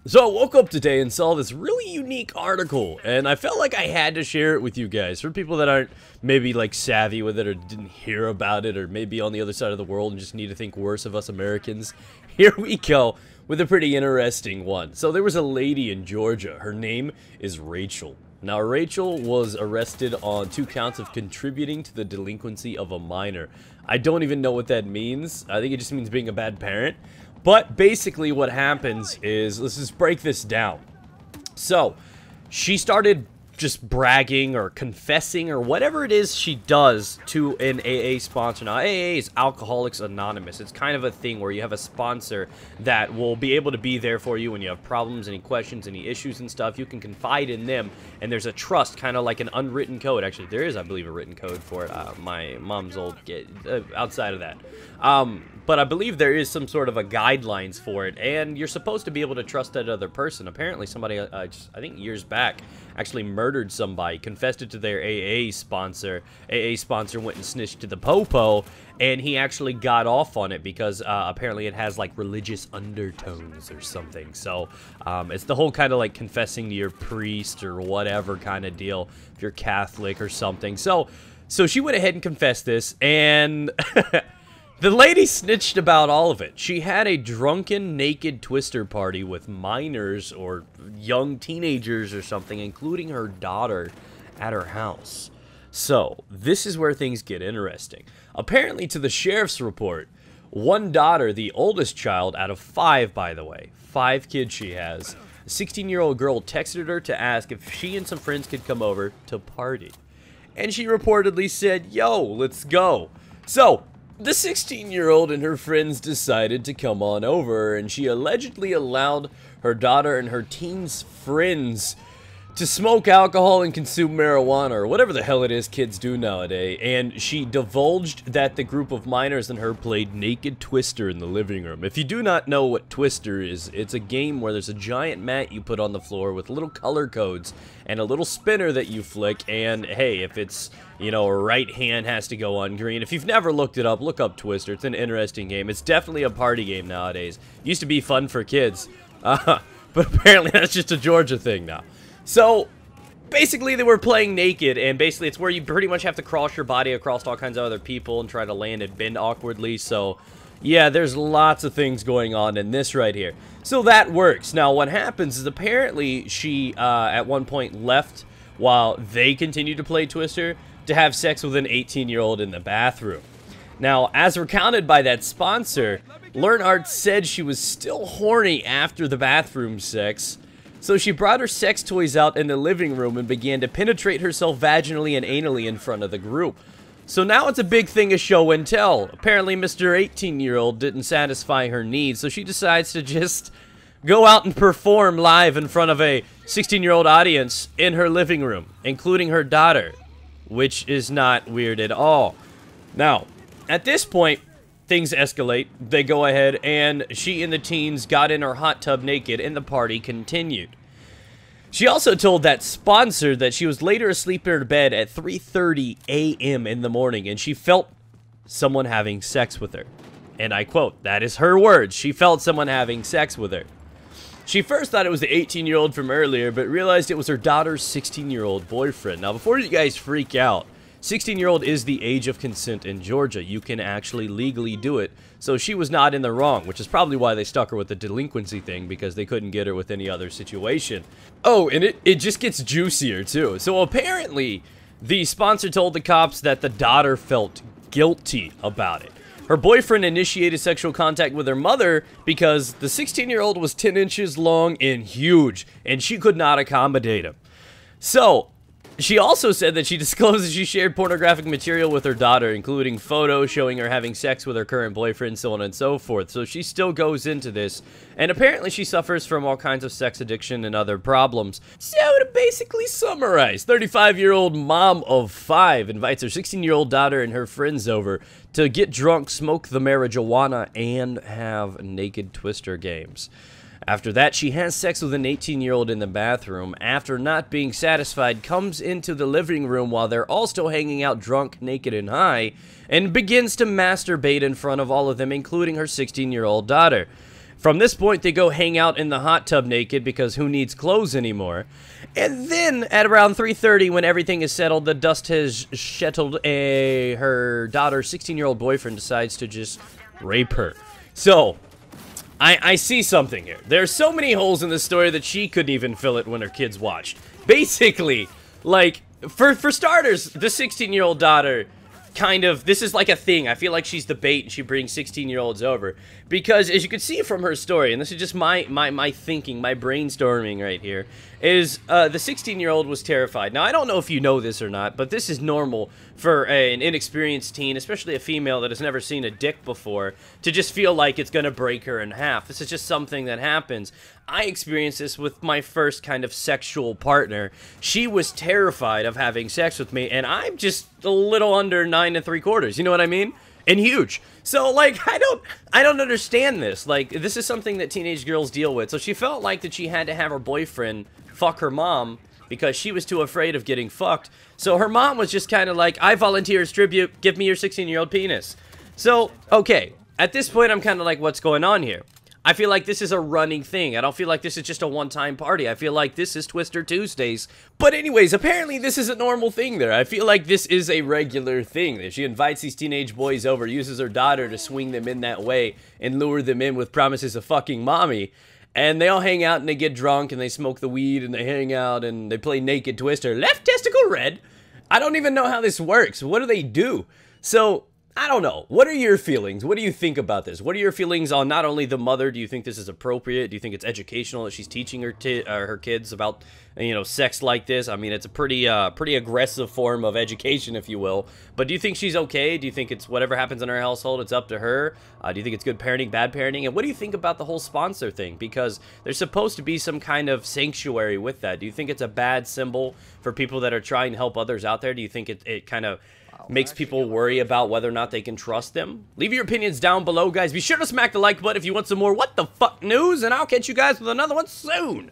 So I woke up today and saw this really unique article, and I felt like I had to share it with you guys. For people that aren't maybe like savvy with it or didn't hear about it or maybe on the other side of the world and just need to think worse of us Americans, here we go with a pretty interesting one. So there was a lady in Georgia. Her name is Rachel. Now, Rachel was arrested on 2 counts of contributing to the delinquency of a minor. I don't even know what that means. I think it just means being a bad parent. But basically what happens is, let's just break this down. So, she started just bragging or confessing or whatever it is she does to an AA sponsor. Now, AA is Alcoholics Anonymous. It's kind of a thing where you have a sponsor that will be able to be there for you when you have problems, any questions, any issues and stuff. You can confide in them, and there's a trust, kind of like an unwritten code. Actually, there is, I believe, a written code for it. My mom's old outside of that. But I believe there is some sort of a guidelines for it, and you're supposed to be able to trust that other person. Apparently, somebody, I think years back, actually murdered somebody, confessed it to their AA sponsor. AA sponsor went and snitched to the popo, and he actually got off on it because apparently it has like religious undertones or something. So it's the whole kind of like confessing to your priest or whatever kind of deal if you're Catholic or something. So she went ahead and confessed this, and the lady snitched about all of it. She had a drunken, naked twister party with minors or young teenagers or something, including her daughter, at her house. So, this is where things get interesting. Apparently, to the sheriff's report, one daughter, the oldest child out of 5, by the way, 5 kids she has, a 16-year-old girl texted her to ask if she and some friends could come over to party. And she reportedly said, "Yo, let's go." So, the 16-year-old and her friends decided to come on over, and she allegedly allowed her daughter and her teen's friends to smoke alcohol and consume marijuana, or whatever the hell it is kids do nowadays, and she divulged that the group of minors and her played Naked Twister in the living room. If you do not know what Twister is, it's a game where there's a giant mat you put on the floor with little color codes and a little spinner that you flick, and hey, if it's, you know, a right hand has to go on green. If you've never looked it up, look up Twister. It's an interesting game. It's definitely a party game nowadays. Used to be fun for kids, but apparently that's just a Georgia thing now. So, basically they were playing naked, and basically it's where you pretty much have to cross your body across all kinds of other people and try to land and bend awkwardly. So, yeah, there's lots of things going on in this right here. So that works. Now, what happens is apparently she, at one point, left while they continued to play Twister to have sex with an 18-year-old in the bathroom. Now, as recounted by that sponsor, Learnhardt said she was still horny after the bathroom sex, so she brought her sex toys out in the living room and began to penetrate herself vaginally and anally in front of the group. So now it's a big thing of show and tell. Apparently Mr. 18-year-old didn't satisfy her needs, so she decides to just go out and perform live in front of a 16-year-old audience in her living room, including her daughter, which is not weird at all. Now, at this point, things escalate. They go ahead, and she and the teens got in her hot tub naked, and the party continued. She also told that sponsor that she was later asleep in her bed at 3:30 a.m. in the morning, and she felt someone having sex with her. And I quote, that is her words, she felt someone having sex with her. She first thought it was the 18-year-old from earlier, but realized it was her daughter's 16-year-old boyfriend. Now, before you guys freak out, 16-year-old is the age of consent in Georgia. You can actually legally do it. So she was not in the wrong, which is probably why they stuck her with the delinquency thing, because they couldn't get her with any other situation. Oh, and it just gets juicier, too. So apparently, the sponsor told the cops that the daughter felt guilty about it. Her boyfriend initiated sexual contact with her mother because the 16-year-old was 10 inches long and huge, and she could not accommodate him. So, she also said that she disclosed that she shared pornographic material with her daughter, including photos showing her having sex with her current boyfriend, so on and so forth. So she still goes into this, and apparently she suffers from all kinds of sex addiction and other problems. So to basically summarize, 35-year-old mom of 5 invites her 16-year-old daughter and her friends over to get drunk, smoke the marijuana, and have naked Twister games. After that, she has sex with an 18-year-old in the bathroom. After not being satisfied, comes into the living room while they're all still hanging out drunk, naked, and high, and begins to masturbate in front of all of them, including her 16-year-old daughter. From this point, they go hang out in the hot tub naked because who needs clothes anymore? And then at around 3:30, when everything is settled, the dust has settled, her daughter's 16-year-old boyfriend decides to just rape her. So, I see something here. There's so many holes in this story that she couldn't even fill it when her kids watched. Basically, like, for starters, the 16-year-old daughter kind of, this is like a thing. I feel like she's the bait and she brings 16-year-olds over. Because as you can see from her story, and this is just my thinking, my brainstorming right here, is the 16-year-old was terrified. Now, I don't know if you know this or not, but this is normal for an inexperienced teen, especially a female that has never seen a dick before, to just feel like it's going to break her in half. This is just something that happens. I experienced this with my first kind of sexual partner. She was terrified of having sex with me, and I'm just a little under 9 3/4. You know what I mean? And huge. So, like, I don't understand this. Like, this is something that teenage girls deal with. So she felt like that she had to have her boyfriend fuck her mom because she was too afraid of getting fucked. So her mom was just kind of like, I volunteer as tribute, give me your 16-year-old penis. So, okay, at this point I'm kind of like, what's going on here? I feel like this is a running thing. I don't feel like this is just a one-time party. I feel like this is Twister Tuesdays. But anyways, apparently this is a normal thing there. I feel like this is a regular thing. That she invites these teenage boys over, uses her daughter to swing them in that way, and lure them in with promises of fucking mommy. And they all hang out and they get drunk and they smoke the weed and they hang out and they play naked Twister. Left testicle red. I don't even know how this works. What do they do? So, I don't know. What are your feelings? What do you think about this? What are your feelings on not only the mother? Do you think this is appropriate? Do you think it's educational that she's teaching her kids about, you know, sex like this? I mean, it's a pretty aggressive form of education, if you will. But do you think she's okay? Do you think it's whatever happens in her household, it's up to her? Do you think it's good parenting, bad parenting? And what do you think about the whole sponsor thing? Because there's supposed to be some kind of sanctuary with that. Do you think it's a bad symbol for people that are trying to help others out there? Do you think it kind of makes people worry about whether or not they can trust them? Leave your opinions down below, guys. Be sure to smack the like button if you want some more what the fuck news, and I'll catch you guys with another one soon.